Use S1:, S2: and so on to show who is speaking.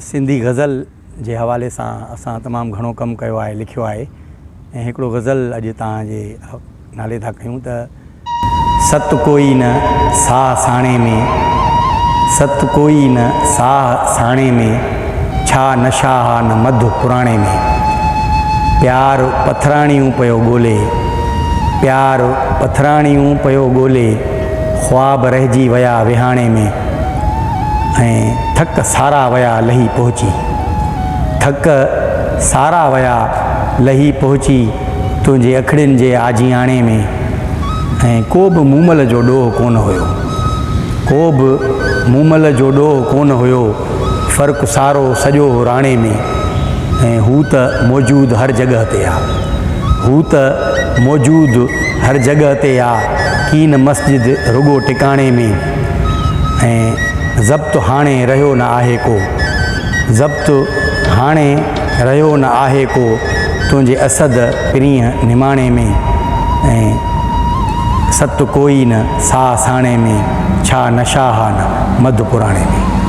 S1: सिंधी गज़ल जे हवाले सां असां तमामु घणो कमु कयो आहे, लिखियो आहे। ऐं हिकिड़ो गज़ल अॼु तव्हांजे नाले था कयूं त सत कोई न साह साणे में, सत कोई न साह साणे में, छा नशा हा न मधु पुराणे में। प्यार पथराणियूं पियो ॻोल्हे, प्यार पथराणियूं पियो ॻोल्हे, ख्वाब रहिजी विया विहाणे में। ऐं थक सारा वया लही पहुची, थक सारा वया लही पहुची, तुंहिंजे अखड़ियुनि जे आजियाणे में। ऐं को बि मूमल जो ॾोह कोन हुयो, को बि मूमल जो ॾोह कोन हुयो, फ़र्क़ु सारो सॼो राणे में। ऐं हू त मौजूदु हर जॻह ते आहे, हू त मौजूदु हर जॻह ते आहे, कीन मस्जिद रुगो टिकाणे में। ऐं ज़ब्त हाणे रहियो न आहे को, ज़ब्त हाणे रहियो न आहे को, तुंहिंजे असद प्रींहं निमाणे में। ऐं सत कोई न साह साणे में, छा नशा हा न मधु पुराणे में।